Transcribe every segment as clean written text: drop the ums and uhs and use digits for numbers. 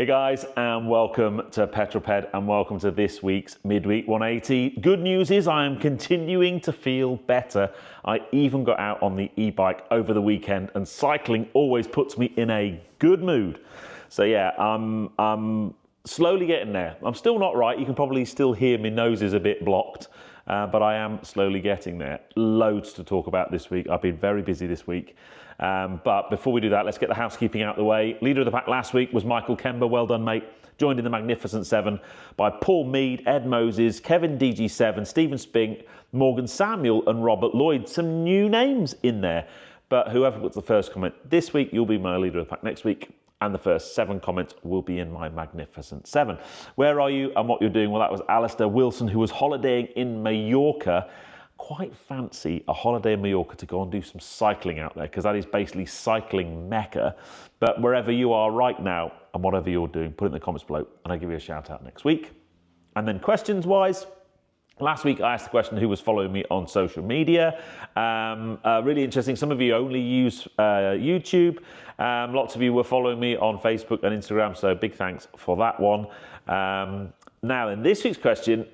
Hey guys, and welcome to Petrol Ped, and welcome to this week's Midweek 180. Good news is I am continuing to feel better. I even got out on the e-bike over the weekend, and cycling always puts me in a good mood. So yeah, I'm slowly getting there. I'm still not right. You can probably still hear my nose is a bit blocked, but I am slowly getting there. Loads to talk about this week. I've been very busy this week. But before we do that, let's get the housekeeping out of the way. Leader of the pack last week was Michael Kember. Well done, mate. Joined in the Magnificent Seven by Paul Mead, Ed Moses, Kevin DG7, Stephen Spink, Morgan Samuel and Robert Lloyd. Some new names in there. But whoever puts the first comment this week, you'll be my leader of the pack next week. And the first 7 comments will be in my Magnificent 7. Where are you and what you're doing? Well, that was Alistair Wilson, who was holidaying in Mallorca. Quite fancy a holiday in Mallorca to go and do some cycling out there, because that is basically cycling mecca. But wherever you are right now and whatever you're doing, put it in the comments below and I'll give you a shout out next week. And then questions wise, last week I asked the question who was following me on social media. Really interesting. Some of you only use YouTube. Lots of you were following me on Facebook and Instagram, so big thanks for that one. Now then, this week's question,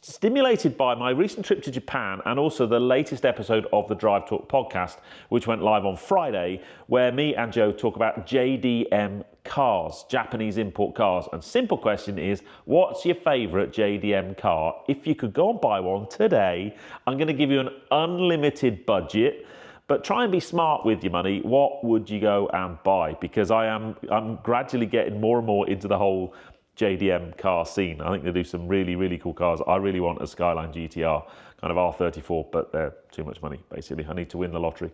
stimulated by my recent trip to Japan and also the latest episode of the Drive Talk podcast, which went live on Friday, where me and Joe talk about JDM cars, Japanese import cars. And simple question is, what's your favourite JDM car? If you could go and buy one today, I'm going to give you an unlimited budget, but try and be smart with your money. What would you go and buy? Because I'm gradually getting more and more into the whole JDM car scene. I think they do some really, really cool cars. I really want a Skyline GTR, kind of R34, but they're too much money, basically. I need to win the lottery.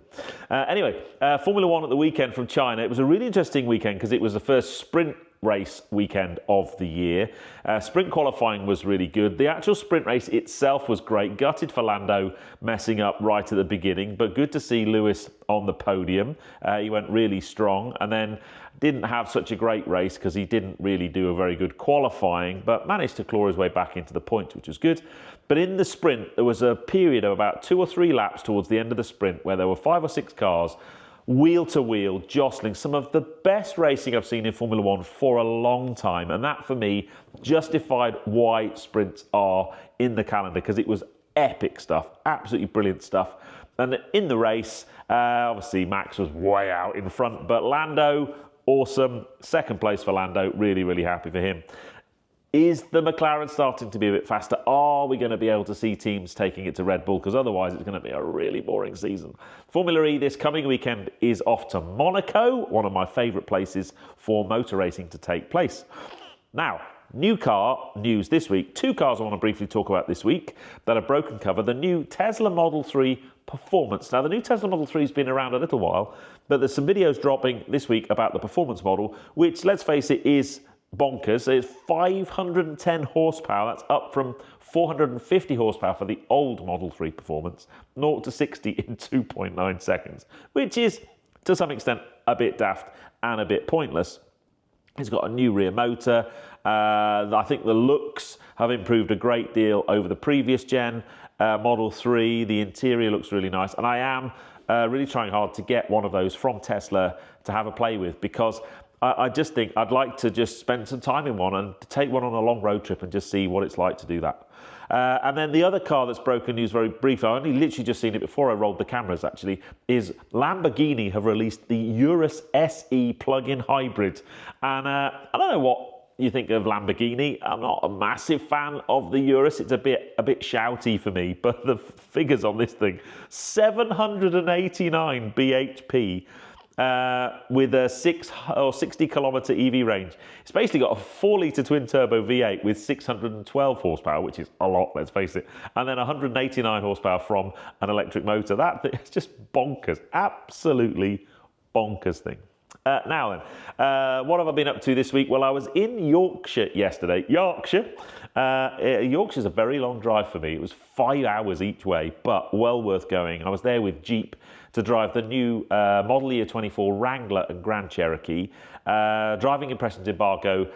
Anyway, Formula One at the weekend from China. It was a really interesting weekend because it was the first sprint race weekend of the year. Sprint qualifying was really good. The actual sprint race itself was great. Gutted for Lando messing up right at the beginning, but good to see Lewis on the podium. He went really strong, and then didn't have such a great race because he didn't really do a very good qualifying, but managed to claw his way back into the points, which was good. But in the sprint, there was a period of about 2 or 3 laps towards the end of the sprint where there were 5 or 6 cars wheel to wheel, jostling, some of the best racing I've seen in Formula One for a long time. And that, for me, justified why sprints are in the calendar, because it was epic stuff, absolutely brilliant stuff. And in the race, obviously Max was way out in front, but Lando, awesome. Second place for Lando, really, really happy for him. Is the McLaren starting to be a bit faster? Are we going to be able to see teams taking it to Red Bull? Because otherwise it's going to be a really boring season. Formula E this coming weekend is off to Monaco, one of my favourite places for motor racing to take place. Now, new car news this week. 2 cars I want to briefly talk about this week that have broken cover. The new Tesla Model 3 Performance. Now, the new Tesla Model 3 has been around a little while, but there's some videos dropping this week about the Performance model, which, let's face it, is bonkers. It's 510 horsepower. That's up from 450 horsepower for the old Model 3 Performance. 0 to 60 in 2.9 seconds, which is, to some extent, a bit daft and a bit pointless. It's got a new rear motor. I think the looks have improved a great deal over the previous gen Model 3. The interior looks really nice. And I am really trying hard to get one of those from Tesla to have a play with, because I just think I'd like to just spend some time in one and take one on a long road trip and just see what it's like to do that. And then the other car that's broken news very briefly, I only literally just seen it before I rolled the cameras actually, is Lamborghini have released the Urus SE plug-in hybrid. And I don't know what you think of Lamborghini. I'm not a massive fan of the Urus. It's a bit shouty for me, but the figures on this thing, 789 bhp, with a 60 kilometre EV range. It's basically got a 4-litre twin-turbo V8 with 612 horsepower, which is a lot, let's face it, and then 189 horsepower from an electric motor. It's just bonkers, absolutely bonkers thing. Now then, what have I been up to this week? Well, I was in Yorkshire yesterday. Yorkshire's a very long drive for me. It was 5 hours each way, but well worth going. I was there with Jeep to drive the new Model Year 24 Wrangler and Grand Cherokee. Driving impressions embargo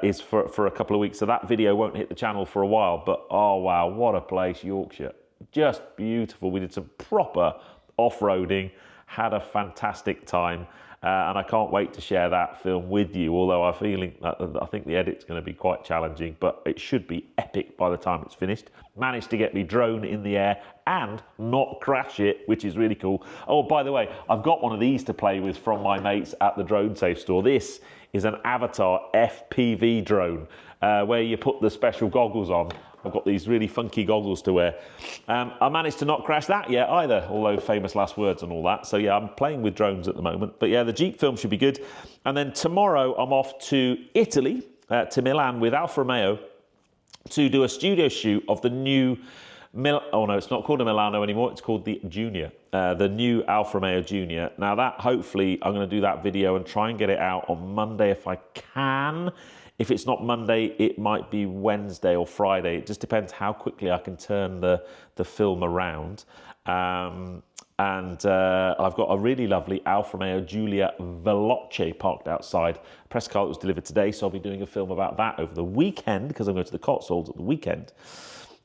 is for a couple of weeks, so that video won't hit the channel for a while. But oh wow, what a place, Yorkshire. Just beautiful. We did some proper off-roading, had a fantastic time. and I can't wait to share that film with you, although I think the edit's going to be quite challenging, but it should be epic by the time it's finished. Managed to get me drone in the air and not crash it, which is really cool. Oh, by the way, I've got one of these to play with from my mates at the Drone Safe store. This is an Avatar FPV drone, where you put the special goggles on. I've got these really funky goggles to wear. I managed to not crash that yet either, although famous last words and all that. So yeah, I'm playing with drones at the moment. But yeah, the Jeep film should be good. And then tomorrow I'm off to Italy, to Milan with Alfa Romeo to do a studio shoot of the new, oh no, it's not called a Milano anymore. It's called the Junior, the new Alfa Romeo Junior. Now that, hopefully, I'm going to do that video and try and get it out on Monday if I can. If it's not Monday, it might be Wednesday or Friday. It just depends how quickly I can turn the film around. And I've got a really lovely Alfa Romeo Giulia Veloce parked outside. Press car that was delivered today, so I'll be doing a film about that over the weekend because I'm going to the Cotswolds at the weekend.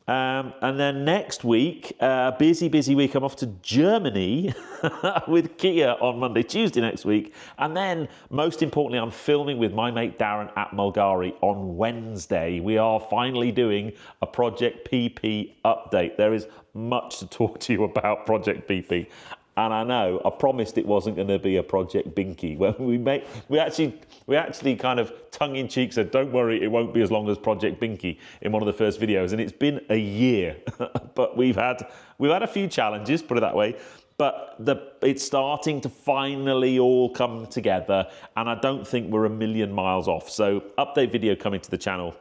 And then next week, busy week, I'm off to Germany with Kia on Monday, Tuesday next week. And then, most importantly, I'm filming with my mate Darren at Mulgari on Wednesday. We are finally doing a Project PP update. There is much to talk to you about Project PP. And I know, I promised it wasn't going to be a Project Binky. Well, we actually kind of tongue-in-cheek said, don't worry, it won't be as long as Project Binky in one of the first videos. And it's been a year. But we've had a few challenges, put it that way. But it's starting to finally all come together. And I don't think we're a million miles off. So update video coming to the channel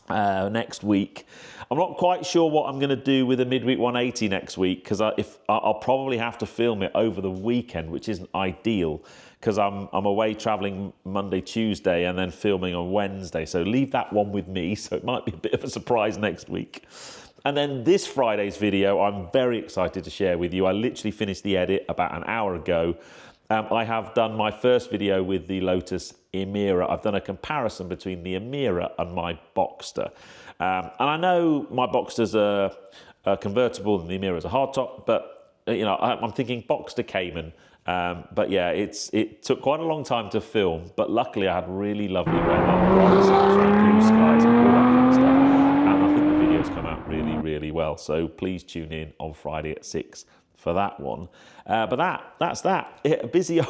next week. I'm not quite sure what I'm going to do with a midweek 180 next week, because I'll probably have to film it over the weekend, which isn't ideal because I'm away traveling Monday, Tuesday, and then filming on Wednesday. So leave that one with me. So it might be a bit of a surprise next week. And then this Friday's video, I'm very excited to share with you. I literally finished the edit about an hour ago. I have done my first video with the Lotus Emira. I've done a comparison between the Emira and my Boxster. And I know my Boxster's a convertible and the Emira's a hardtop, but you know, I'm thinking Boxster Cayman. But yeah, it took quite a long time to film, but luckily I had really lovely weather, bright sunshine, blue skies, and all that kind of stuff. And I think the videos come out really, really well. So please tune in on Friday at 6 for that one. But that's that. Busy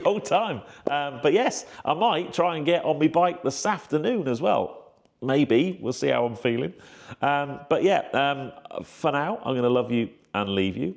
old time. But yes, I might try and get on my bike this afternoon as well. Maybe. We'll see how I'm feeling. But yeah, for now, I'm going to love you and leave you.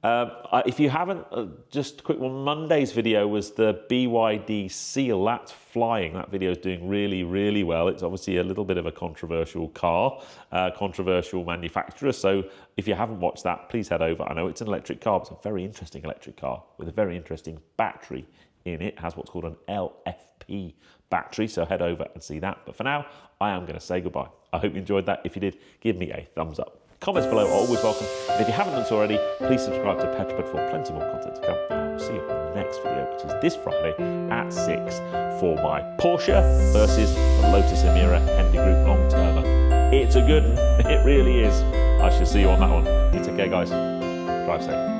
If you haven't, just a quick one, Monday's video was the BYD Seal. That's flying. That video is doing really, really well. It's obviously a little bit of a controversial car, controversial manufacturer. So if you haven't watched that, please head over. I know it's an electric car, but it's a very interesting electric car with a very interesting battery in it. It has what's called an LFP battery. So head over and see that. But for now, I am going to say goodbye. I hope you enjoyed that. If you did, give me a thumbs up. Comments below are always welcome. And if you haven't done so already, please subscribe to Petrol Ped for plenty more content to come. And I will see you in the next video, which is this Friday at 6 for my Porsche versus the Lotus Emira Hendy Group long-termer. It's a good one. It really is. I shall see you on that one. You take care, guys. Drive safe.